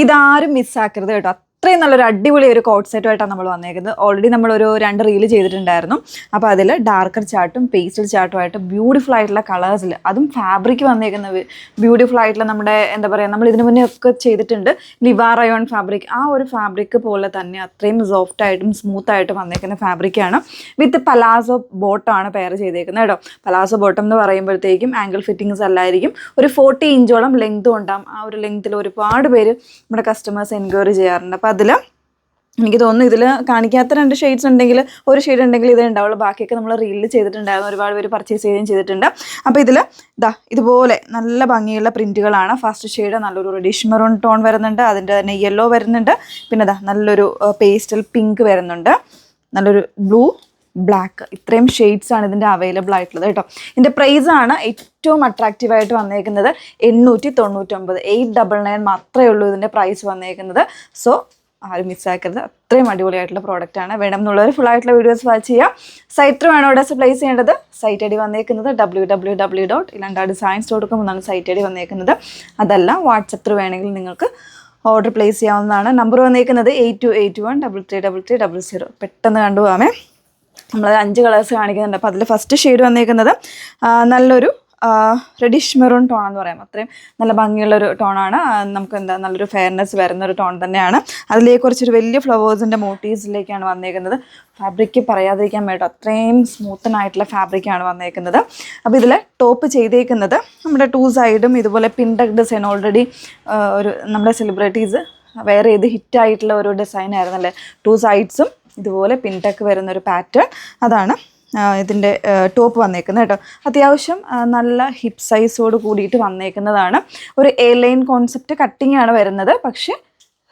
ഇതാരും മിസ്സാക്കരുത് കേട്ടോ. അത്രയും നല്ലൊരു അടിപൊളി ഒരു കോട്ട് സെറ്റുമായിട്ടാണ് നമ്മൾ വന്നേക്കുന്നത്. ഓൾറെഡി നമ്മളൊരു 2 റീല് ചെയ്തിട്ടുണ്ടായിരുന്നു. അപ്പോൾ അതിൽ ഡാർക്കർ ചാർട്ടും പേസ്റ്റൽ ചാർട്ടുമായിട്ട് ബ്യൂട്ടിഫുൾ ആയിട്ടുള്ള കളേഴ്സിൽ, അതും ഫാബ്രിക് വന്നേക്കുന്ന ബ്യൂട്ടിഫുൾ ആയിട്ടുള്ള നമ്മുടെ എന്താ പറയുക, നമ്മൾ ഇതിനു മുന്നേ ഒക്കെ ചെയ്തിട്ടുണ്ട് ലിവാ റയോൺ ഫാബ്രിക്. ആ ഒരു ഫാബ്രിക് പോലെ തന്നെ അത്രയും സോഫ്റ്റായിട്ടും സ്മൂത്തായിട്ടും വന്നേക്കുന്ന ഫാബ്രിക്കാണ്. വിത്ത് പലാസോ ബോട്ടമാണ് പെയർ ചെയ്തേക്കുന്നത് കേട്ടോ. പലാസോ ബോട്ടം എന്ന് പറയുമ്പോഴത്തേക്കും ആംഗിൾ ഫിറ്റിങ്സ് അല്ലായിരിക്കും, ഒരു 40 ഇഞ്ചോളം ലെങ്തും ഉണ്ടാകും. ആ ഒരു ലെങ്ത്തിൽ ഒരുപാട് പേര് നമ്മുടെ കസ്റ്റമേഴ്സ് എൻക്വയറി ചെയ്യാറുണ്ട്. അപ്പോൾ അതിൽ എനിക്ക് തോന്നുന്നു ഇതിൽ കാണിക്കാത്ത 2 ഷെയ്ഡ്സ് ഉണ്ടെങ്കിൽ, ഒരു ഷെയ്ഡ് ഉണ്ടെങ്കിൽ ഇതേ ഉണ്ടാവുള്ളൂ. ബാക്കിയൊക്കെ നമ്മൾ റീലിൽ ചെയ്തിട്ടുണ്ടായിരുന്നു, ഒരുപാട് പേര് പർച്ചേസ് ചെയ്യുകയും ചെയ്തിട്ടുണ്ട്. അപ്പോൾ ഇതിൽ ഇതുപോലെ നല്ല ഭംഗിയുള്ള പ്രിൻറ്റുകളാണ്. ഫസ്റ്റ് ഷെയ്ഡ് നല്ലൊരു റെഡിഷ് മെറൂൺ ടോൺ വരുന്നുണ്ട്, അതിൻ്റെ തന്നെ യെല്ലോ വരുന്നുണ്ട്, പിന്നെ നല്ലൊരു പേസ്റ്റൽ പിങ്ക് വരുന്നുണ്ട്, നല്ലൊരു ബ്ലൂ, ബ്ലാക്ക്. ഇത്രയും ഷെയ്ഡ്സാണ് ഇതിൻ്റെ അവൈലബിൾ ആയിട്ടുള്ളത് കേട്ടോ. ഇതിൻ്റെ പ്രൈസാണ് ഏറ്റവും അട്രാക്റ്റീവായിട്ട് വന്നേക്കുന്നത് 899, 899 മാത്രമേ ഉള്ളൂ ഇതിൻ്റെ പ്രൈസ് വന്നേക്കുന്നത്. സോ ആരും മിസ്സാക്കരുത്, അത്രയും അടിപൊളിയായിട്ടുള്ള പ്രോഡക്റ്റാണ്. വേണം എന്നുള്ളവർ ഫുള്ളായിട്ടുള്ള വീഡിയോസ് വാച്ച് ചെയ്യുക. സൈറ്റ് വേണം ഓർഡേഴ്സ് പ്ലേസ് ചെയ്യേണ്ടത്. സൈറ്റ് ഐ ഡി വന്നേക്കുന്നത് www.ilandadesigns.com എന്നാണ് സൈറ്റ് ഐ ഡി വന്നേക്കുന്നത്. അതല്ല വാട്സപ്പ് ത്രൂ വേണമെങ്കിൽ നിങ്ങൾക്ക് ഓർഡർ പ്ലേസ് ചെയ്യാവുന്നതാണ്. നമ്പർ വന്നേക്കുന്നത് 8281333300. പെട്ടെന്ന് കണ്ടുപോകാമേ. നമ്മൾ 5 കളേഴ്സ് കാണിക്കുന്നുണ്ട്. അപ്പോൾ അതിൽ ഫസ്റ്റ് ഷെയ്ഡ് വന്നേക്കുന്നത് നല്ലൊരു റെഡിഷ് മെറൂൺ ടോൺ എന്ന് പറയാം. അത്രയും നല്ല ഭംഗിയുള്ളൊരു ടോണാണ്. നമുക്ക് നല്ലൊരു ഫെയർനെസ് വരുന്നൊരു ടോൺ തന്നെയാണ്. അതിലേക്ക് കുറച്ചൊരു വലിയ ഫ്ലവേഴ്സിൻ്റെ മോട്ടീവ്സിലേക്കാണ് വന്നേക്കുന്നത്. ഫാബ്രിക്ക് പറയാതിരിക്കാൻ വേണ്ടി അത്രയും സ്മൂത്തനായിട്ടുള്ള ഫാബ്രിക്കാണ് വന്നേക്കുന്നത്. അപ്പോൾ ഇതിൽ ടോപ്പ് ചെയ്തേക്കുന്നത് നമ്മുടെ 2 സൈഡും ഇതുപോലെ പിൻടെക് ഡിസൈൻ. ഓൾറെഡി ഒരു നമ്മുടെ സെലിബ്രിറ്റീസ് വേറെ ചെയ്ത് ഹിറ്റായിട്ടുള്ള ഒരു ഡിസൈൻ ആയിരുന്നല്ലേ. 2 സൈഡ്സും ഇതുപോലെ പിൻടെക് വരുന്നൊരു പാറ്റേൺ, അതാണ് ഇതിൻ്റെ ടോപ്പ് വന്നേക്കുന്നത് കേട്ടോ. അത്യാവശ്യം നല്ല ഹിപ്പ് സൈസോട് കൂടിയിട്ട് വന്നേക്കുന്നതാണ്. ഒരു എ ലൈൻ കോൺസെപ്റ്റ് കട്ടിങ് ആണ് വരുന്നത്, പക്ഷേ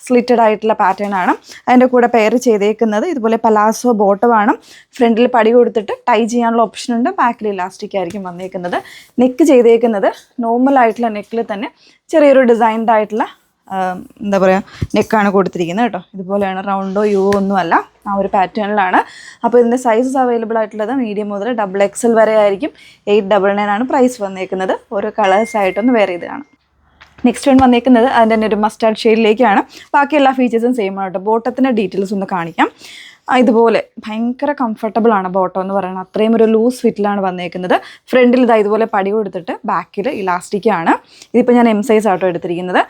സ്ലിറ്റഡ് ആയിട്ടുള്ള പാറ്റേൺ ആണ്. അതിൻ്റെ കൂടെ പെയർ ചെയ്തേക്കുന്നത് ഇതുപോലെ പലാസോ ബോട്ടമാണ്. ഫ്രണ്ടിൽ പടി കൊടുത്തിട്ട് ടൈ ചെയ്യാനുള്ള ഓപ്ഷൻ ഉണ്ട്, ബാക്കിൽ ഇലാസ്റ്റിക് ആയിരിക്കും വന്നേക്കുന്നത്. നെക്ക് ചെയ്തേക്കുന്നത് നോർമൽ ആയിട്ടുള്ള നെക്കിൽ തന്നെ ചെറിയൊരു ഡിസൈൻഡ് ആയിട്ടുള്ള എന്താ പറയുക നെക്കാണ് കൊടുത്തിരിക്കുന്നത് കേട്ടോ. ഇതുപോലെയാണ്, റൗണ്ടോ യു ഒന്നുമല്ല, ആ ഒരു പാറ്റേണിലാണ്. അപ്പോൾ ഇതിൻ്റെ സൈസസ് അവൈലബിൾ ആയിട്ടുള്ളത് മീഡിയം മുതൽ XXL വരെ ആയിരിക്കും. 899 ആണ് പ്രൈസ് വന്നേക്കുന്നത്. ഓരോ കളേഴ്സായിട്ടൊന്ന് വേറെ ചെയ്തതാണ്. നെക്സ്റ്റ് വൺ വന്നേക്കുന്നത് അതിൻ്റെ തന്നെ ഒരു മസ്റ്റാർഡ് ഷെയ്ഡിലേക്കാണ്. ബാക്കി എല്ലാ ഫീച്ചേഴ്സും സെയിം ആണ് കേട്ടോ. ബോട്ടത്തിൻ്റെ ഡീറ്റെയിൽസ് ഒന്ന് കാണിക്കാം. ഇതുപോലെ ഭയങ്കര കംഫർട്ടബിൾ ആണ് ബോട്ടം എന്ന് പറയുന്നത്. അത്രയും ഒരു ലൂസ് ഫിറ്റിലാണ് വന്നേക്കുന്നത്. ഫ്രണ്ടിൽ ഇതുപോലെ പടി കൊടുത്തിട്ട് ബാക്കിൽ ഇലാസ്റ്റിക് ആണ്. ഇതിപ്പോൾ ഞാൻ M സൈസ് ആട്ടോ എടുത്തിരിക്കുന്നത്.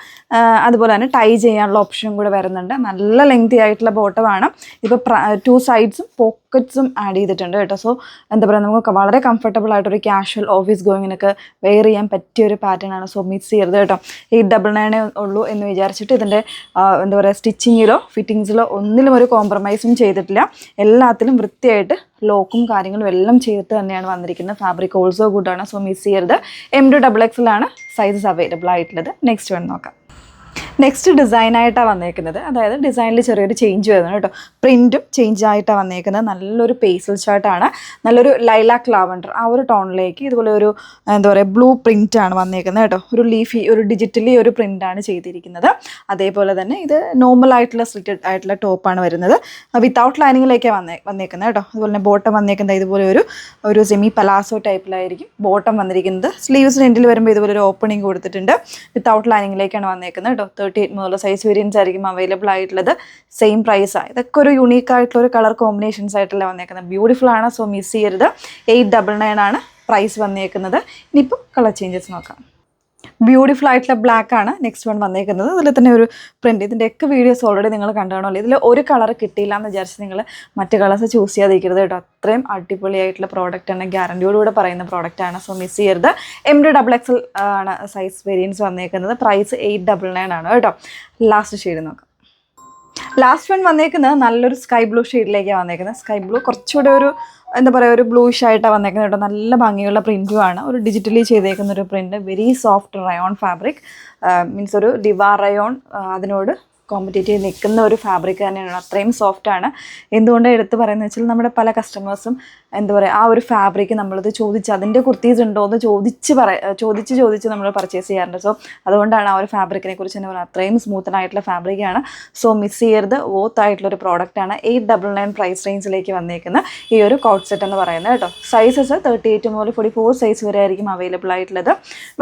അതുപോലെ തന്നെ ടൈ ചെയ്യാനുള്ള ഓപ്ഷനും കൂടെ വരുന്നുണ്ട്. നല്ല ലെങ്തി ആയിട്ടുള്ള ബോട്ടമാണ്. ഇപ്പോൾ 2 സൈഡ്സും പോക്കറ്റ്സും ആഡ് ചെയ്തിട്ടുണ്ട് കേട്ടോ. സോ എന്താ പറയുക, നമുക്ക് വളരെ കംഫർട്ടബിൾ ആയിട്ടൊരു ക്യാഷ്വൽ ഓഫീസ് ഗോയിങ്ങിനൊക്കെ വെയർ ചെയ്യാൻ പറ്റിയ ഒരു പാറ്റേൺ ആണ്. സോ മിസ് ചെയ്യരുത് കേട്ടോ. 899 ഉള്ളൂ എന്ന് വിചാരിച്ചിട്ട് ഇതിൻ്റെ എന്താ പറയുക സ്റ്റിച്ചിങ്ങിലോ ഫിറ്റിങ്സിലോ ഒന്നിലും ഒരു കോംപ്രമൈസും ചെയ്തിട്ടില്ല. എല്ലാത്തിലും വൃത്തിയായിട്ട് ലോക്കും കാര്യങ്ങളും എല്ലാം ചെയ്തിട്ട് തന്നെയാണ് വന്നിരിക്കുന്നത്. ഫാബ്രിക് ഓൾസോ ഗുഡാണ്. സോ മിസ് ചെയ്യരുത്. M to XXL ആണ് സൈസസ് അവൈലബിൾ ആയിട്ടുള്ളത്. നെക്സ്റ്റ് വൺ നോക്കാം. നെക്സ്റ്റ് ഡിസൈനായിട്ടാണ് വന്നേക്കുന്നത്. അതായത് ഡിസൈനിൽ ചെറിയൊരു ചേഞ്ച് വരുന്നത് കേട്ടോ. പ്രിൻറ്റും ചേഞ്ച് ആയിട്ടാണ് വന്നേക്കുന്നത്. നല്ലൊരു പേസൽ ചാർട്ടാണ്, നല്ലൊരു ലൈലാക്ക് ലാവൻഡർ ആ ഒരു ടോണിലേക്ക് ഇതുപോലെ ഒരു എന്താ പറയുക ബ്ലൂ പ്രിൻ്റാണ് വന്നേക്കുന്നത് കേട്ടോ. ഒരു ലീഫി, ഒരു ഡിജിറ്റലി ഒരു പ്രിൻ്റാണ് ചെയ്തിരിക്കുന്നത്. അതേപോലെ തന്നെ ഇത് നോർമൽ ആയിട്ടുള്ള സ്ലിറ്റഡ് ആയിട്ടുള്ള ടോപ്പാണ് വരുന്നത്. വിത്തൗട്ട് ലൈനിങ്ങിലേക്കാണ് വന്നേക്കുന്നത് കേട്ടോ. അതുപോലെ തന്നെ ബോട്ടം വന്നേക്കുന്നത് ഇതുപോലെ ഒരു സെമി പലാസോ ടൈപ്പിലായിരിക്കും ബോട്ടം വന്നിരിക്കുന്നത്. സ്ലീവ്സിന് എൻഡിൽ വരുമ്പോൾ ഇതുപോലെ ഒരു ഓപ്പണിംഗ് കൊടുത്തിട്ടുണ്ട്. വിത്തൗട്ട് ലൈനിങ്ങിലേക്കാണ് വന്നേക്കുന്നത് കേട്ടോ. 38 മുതലുള്ള സൈസ് വേരിയൻസ് ആയിരിക്കും അവൈലബിൾ ആയിട്ടുള്ളത്. സെയിം പ്രൈസാണ്. ഇതൊക്കെ ഒരു യുണീക്ക് ആയിട്ടുള്ള ഒരു കളർ കോമ്പിനേഷൻസ് ആയിട്ടല്ല വന്നേക്കുന്നത്. ബ്യൂട്ടിഫുൾ ആണ്. സോ മിസ് ചെയ്യരുത്. 899 ആണ് പ്രൈസ് വന്നേക്കുന്നത്. ഇനിയിപ്പോൾ കളർ ചേഞ്ചസ് നോക്കാം. ബ്യൂട്ടിഫുൾ ആയിട്ടുള്ള ബ്ലാക്ക് ആണ് നെക്സ്റ്റ് വൺ വന്നേക്കുന്നത്. അതിൽ തന്നെ ഒരു പ്രിൻറ്റ്. ഇതിൻ്റെയൊക്കെ വീഡിയോസ് ഓൾറെഡി നിങ്ങൾ കണ്ടുകാണല്ലോ. ഇതിൽ ഒരു കളർ കിട്ടിയില്ല എന്ന് വിചാരിച്ച് നിങ്ങൾ മറ്റ് കളേഴ്സ് ചൂസ് ചെയ്യാതിരിക്കരുത് കേട്ടോ. അത്രയും അടിപൊളിയായിട്ടുള്ള പ്രോഡക്റ്റാണ്, ഗ്യാരണ്ടിയോടുകൂടെ പറയുന്ന പ്രോഡക്റ്റാണ്. സോ മിസ് ചെയ്യരുത്. M to XXL ആണ് സൈസ് വേരിയൻസ് വന്നേക്കുന്നത്. പ്രൈസ് 899 ആണ് കേട്ടോ. ലാസ്റ്റ് ഷെയ്ഡ് നോക്കാം. ലാസ്റ്റ് വൺ വന്നേക്കുന്നത് നല്ലൊരു സ്കൈ ബ്ലൂ ഷെയ്ഡിലേക്കാണ് വന്നേക്കുന്നത്. സ്കൈ ബ്ലൂ കുറച്ചുകൂടെ ഒരു എന്താ പറയുക ഒരു ബ്ലൂഷ് ആയിട്ടാണ് വന്നേക്കുന്നത് കേട്ടോ. നല്ല ഭംഗിയുള്ള പ്രിൻറ്റുമാണ്. ഒരു ഡിജിറ്റലി ചെയ്തേക്കുന്ന ഒരു print. Very soft rayon fabric. Means ഒരു ലിവാ റയോൺ അതിനോട് കോമ്പറ്റേറ്റീവ് നിൽക്കുന്ന ഒരു ഫാബ്രിക് തന്നെയാണ്. അത്രയും സോഫ്റ്റാണ്. എന്തുകൊണ്ടാണ് എടുത്ത് പറയുന്നത് വെച്ചാൽ നമ്മുടെ പല കസ്റ്റമേഴ്സും എന്താ പറയുക, ആ ഒരു ഫാബ്രിക് നമ്മളത് ചോദിച്ച് അതിൻ്റെ കുർത്തീസ് ഉണ്ടോ എന്ന് ചോദിച്ച് നമ്മൾ പർച്ചേസ് ചെയ്യാറുണ്ട്. സോ അതുകൊണ്ടാണ് ആ ഒരു ഫാബ്രിക്കിനെ കുറിച്ച് തന്നെ പറയുന്നത്. അത്രയും സ്മൂത്തനായിട്ടുള്ള ഫാബ്രിക്കാണ്. സോ മിസ് ചെയ്യരുത്, വോത്ത് ആയിട്ടുള്ളൊരു പ്രോഡക്റ്റാണ്. 899 പ്രൈസ് റേഞ്ചിലേക്ക് വന്നേക്കുന്ന ഈ ഒരു കോട്ട് സെറ്റ് എന്ന് പറയുന്നത് കേട്ടോ. സൈസസ് 38 മുതൽ 44 സൈസ് വരെ ആയിരിക്കും അവൈലബിൾ ആയിട്ടുള്ളത്.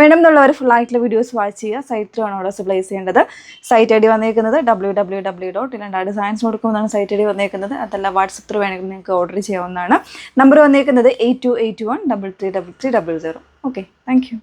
വേണമെന്നുള്ളവർ ഫുൾ ആയിട്ടുള്ള വീഡിയോസ് വാച്ച് ചെയ്യുക. സൈറ്റ് ത്രൂ ആണ് ഓർഡേഴ്സ് പ്ലേസ് ചെയ്യേണ്ടത്. സൈറ്റ് ഐ ഡി വന്നേക്കുന്നത് www.ilandadesigns.com സൈറ്റ് ഐ ഡി വന്നേക്കുന്നത്. അതല്ല വാട്സപ്പ് ത്രൂ വേണമെങ്കിൽ നിങ്ങൾക്ക് ഓർഡർ ചെയ്യാവുന്നതാണ്. നമ്പർ വന്നേക്കുന്നത് 8281333300. Okay, thank you.